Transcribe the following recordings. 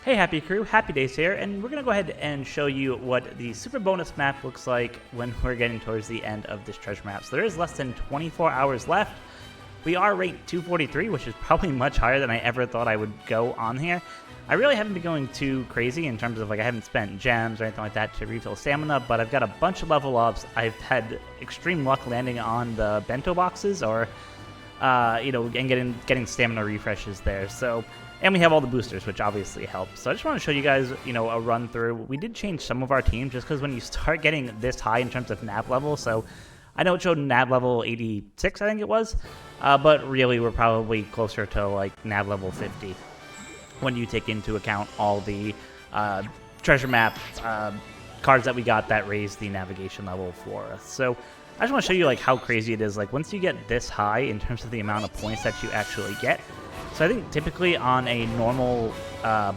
Hey Happy Crew, HappiDaze here, and we're going to go ahead and show you what the super bonus map looks like when we're getting towards the end of this treasure map. So there is less than 24 hours left. We are ranked 243, which is probably much higher than I ever thought I would go on here. I really haven't been going too crazy in terms of, I haven't spent gems or anything like that to refill stamina, but I've got a bunch of level ups. I've had extreme luck landing on the bento boxes or, and getting stamina refreshes there. And we have all the boosters, which obviously helps. So I just want to show you guys, a run through. We did change some of our teams just because when you start getting this high in terms of nav level, so I know it showed nav level 86, I think it was, but really we're probably closer to like nav level 50 when you take into account all the treasure map cards that we got that raised the navigation level for us. So I just want to show you like how crazy it is. Like once you get this high in terms of the amount of points that you actually get. So I think typically on a normal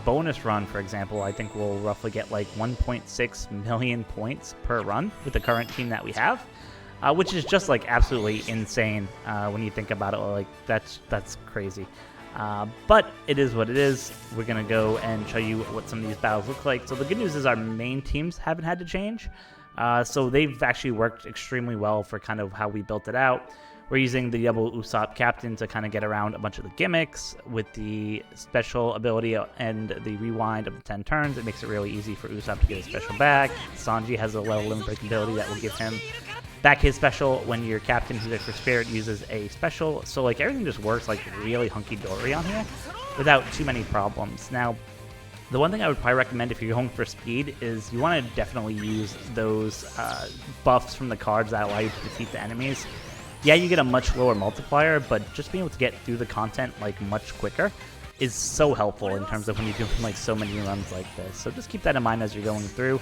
bonus run, for example, I think we'll roughly get like 1.6 million points per run with the current team that we have, which is just like absolutely insane when you think about it. Like that's crazy. But it is what it is. We're going to go and show you what some of these battles look like. So the good news is our main teams haven't had to change. So they've actually worked extremely well for kind of how we built it out. We're using the double Usopp captain to kind of get around a bunch of the gimmicks with the special ability and the rewind of the 10 turns. It makes it really easy for Usopp to get his special back. Sanji has a level limit break ability that will give him back his special when your captain who's extra spirit uses a special. So like everything just works like really hunky-dory on here without too many problems. Now, the one thing I would probably recommend if you're going for speed is you want to definitely use those buffs from the cards that allow you to defeat the enemies. Yeah, you get a much lower multiplier, but just being able to get through the content like much quicker is so helpful in terms of when you're doing like so many runs like this. So just keep that in mind as you're going through.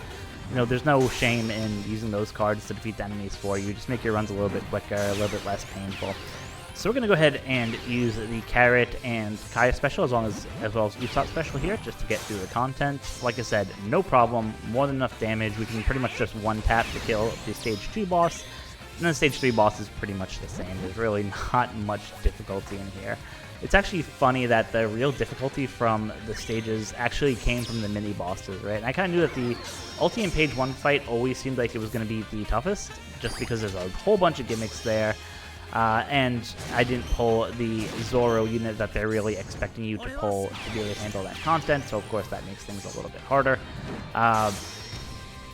There's no shame in using those cards to defeat the enemies for you. Just make your runs a little bit quicker, a little bit less painful. So we're going to go ahead and use the Carrot and Kaya special as well as Usopp special here just to get through the content. Like I said, no problem, more than enough damage. We can pretty much just one tap to kill the stage 2 boss. And then stage 3 boss is pretty much the same. There's really not much difficulty in here. It's actually funny that the real difficulty from the stages actually came from the mini bosses, right? And I kind of knew that the Ulti and Page 1 fight always seemed like it was going to be the toughest, just because there's a whole bunch of gimmicks there. And I didn't pull the Zoro unit that they're really expecting you to pull to be able to handle that content, so of course that makes things a little bit harder.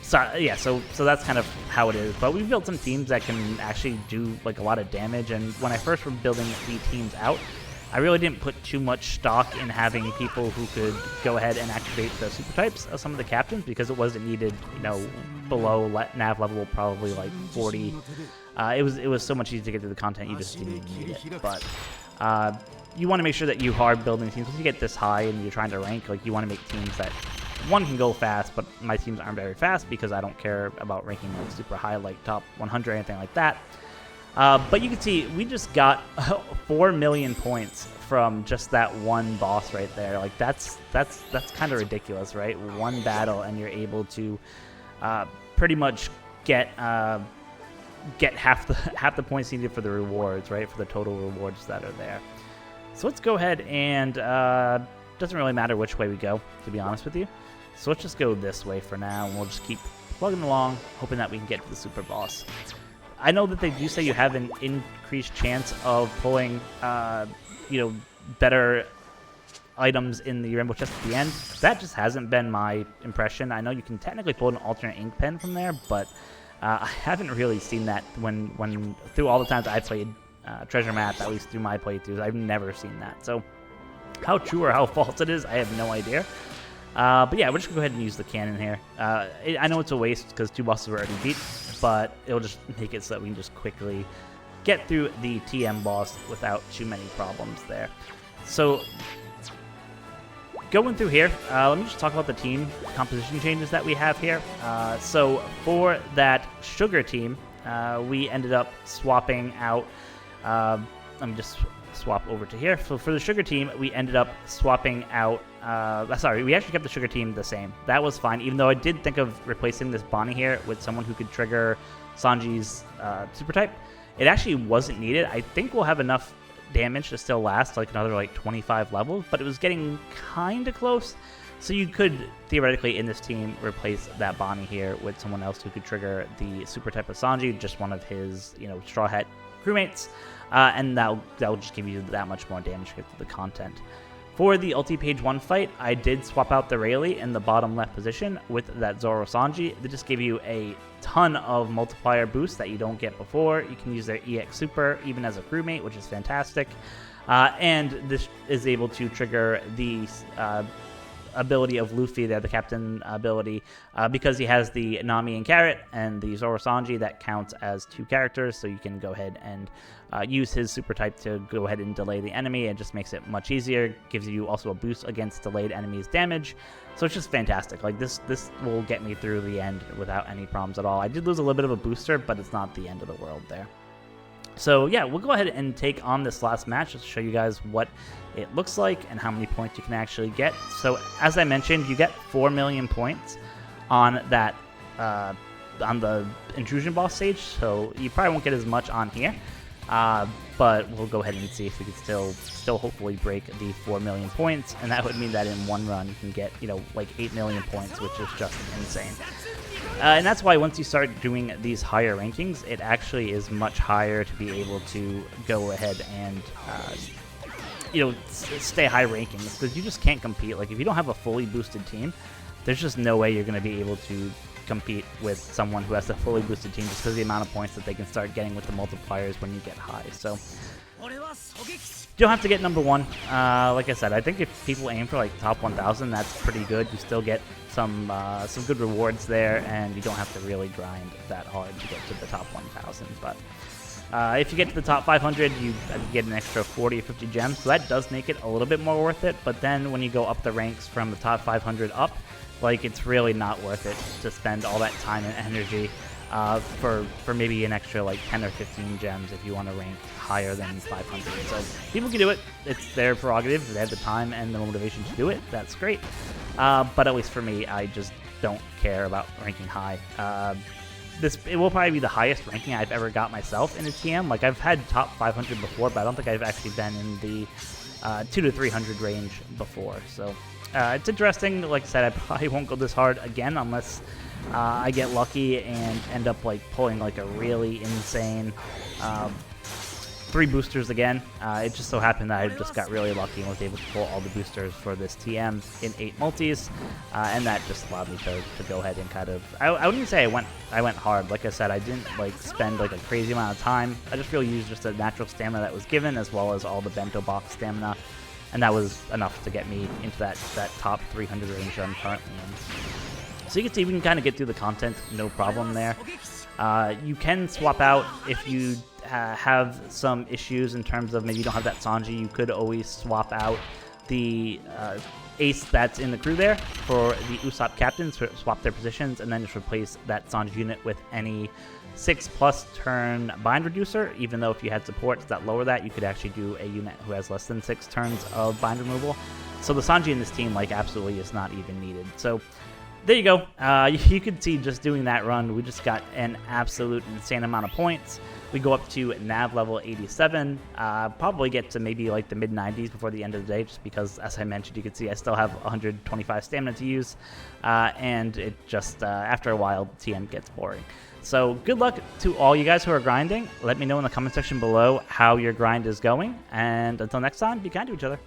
So that's kind of how it is. But we've built some teams that can actually do like a lot of damage, and when I first was building the teams out, I really didn't put too much stock in having people who could go ahead and activate the super types of some of the captains because it wasn't needed, below nav level probably like 40. It was so much easier to get through the content, you just didn't need it. But you want to make sure that you are building teams. Once you get this high and you're trying to rank, like you want to make teams that one can go fast, but my teams aren't very fast because I don't care about ranking like super high, like top 100 or anything like that. But you can see we just got 4 million points from just that one boss right there. Like that's kind of ridiculous, right? One battle and you're able to pretty much get half the points needed for the rewards, right? For the total rewards that are there. So let's go ahead and doesn't really matter which way we go, to be honest with you. So let's just go this way for now, and we'll just keep plugging along, hoping that we can get to the super boss. I know that they do say you have an increased chance of pulling, better items in the rainbow chest at the end. That just hasn't been my impression. I know you can technically pull an alternate ink pen from there, but I haven't really seen that when through all the times I played treasure map, at least through my playthroughs, I've never seen that. So how true or how false it is, I have no idea. But yeah, we're just going to go ahead and use the cannon here. I know it's a waste because 2 bosses were already beat, but it'll just make it so that we can just quickly get through the TM boss without too many problems there. So going through here, let me just talk about the team composition changes that we have here. So for that sugar team, we ended up swapping out, let me just swap over to here. So for the sugar team, we ended up swapping out, we actually kept the sugar team the same. That was fine, even though I did think of replacing this Bonnie here with someone who could trigger Sanji's super type. It actually wasn't needed. I think we'll have enough damage to still last like another like 25 levels, but it was getting kind of close So you could theoretically in this team replace that Bonnie here with someone else who could trigger the super type of Sanji, just one of his, Straw Hat crewmates, and that'll just give you that much more damage to get to the content. For the ulti page 1 fight, I did swap out the Rayleigh in the bottom left position with that Zoro Sanji. They just give you a ton of multiplier boosts that you don't get before. You can use their EX Super even as a crewmate, which is fantastic. And this is able to trigger the ability of Luffy there, the captain ability, because he has the Nami and Carrot and the Zoro Sanji that counts as 2 characters, so you can go ahead and use his super type to go ahead and delay the enemy. It just makes it much easier, gives you also a boost against delayed enemies damage, so it's just fantastic. Like this will get me through the end without any problems at all. I did lose a little bit of a booster, but it's not the end of the world there. So yeah, we'll go ahead and take on this last match just to show you guys what it looks like and how many points you can actually get. So as I mentioned, you get 4 million points on that on the intrusion boss stage, so you probably won't get as much on here, but we'll go ahead and see if we can still hopefully break the 4 million points, and that would mean that in one run you can get like 8 million points, which is just insane. And that's why once you start doing these higher rankings, it actually is much higher to be able to go ahead and stay high rankings, because you just can't compete. Like if you don't have a fully boosted team, there's just no way you're going to be able to compete with someone who has a fully boosted team, just because of the amount of points that they can start getting with the multipliers when you get high. So you don't have to get number 1. Like I said, I think if people aim for like top 1,000, that's pretty good. You still get some good rewards there, and you don't have to really grind that hard to get to the top 1,000. But if you get to the top 500, you get an extra 40 or 50 gems, so that does make it a little bit more worth it. But then when you go up the ranks from the top 500 up, like it's really not worth it to spend all that time and energy for maybe an extra like 10 or 15 gems if you want to rank higher than 500. So people can do it. It's their prerogative. If they have the time and the motivation to do it, that's great. But at least for me, I just don't care about ranking high. It will probably be the highest ranking I've ever got myself in a TM. Like I've had top 500 before, but I don't think I've actually been in the 200 to 300 range before. So it's interesting. Like I said, I probably won't go this hard again unless I get lucky and end up like pulling like a really insane 3 boosters again. It just so happened that I just got really lucky and was able to pull all the boosters for this TM in 8 multis, and that just allowed me to go ahead and kind of, I wouldn't even say I went hard. Like I said, I didn't like spend like a crazy amount of time. I just really used just the natural stamina that was given, as well as all the bento box stamina, and that was enough to get me into that top 300 range that I'm currently in. So you can see we can kind of get through the content, no problem there. You can swap out if you have some issues in terms of maybe you don't have that Sanji. You could always swap out the ace that's in the crew there for the Usopp captain, swap their positions, and then just replace that Sanji unit with any 6+ turn bind reducer. Even though if you had supports that lower that, you could actually do a unit who has less than 6 turns of bind removal. So the Sanji in this team like absolutely is not even needed. So there you go. You could see just doing that run, we just got an absolute insane amount of points. We go up to nav level 87, probably get to maybe like the mid-90s before the end of the day, just because, as I mentioned, you can see I still have 125 stamina to use, and it just, after a while, TM gets boring. So good luck to all you guys who are grinding. Let me know in the comment section below how your grind is going, and until next time, be kind to each other.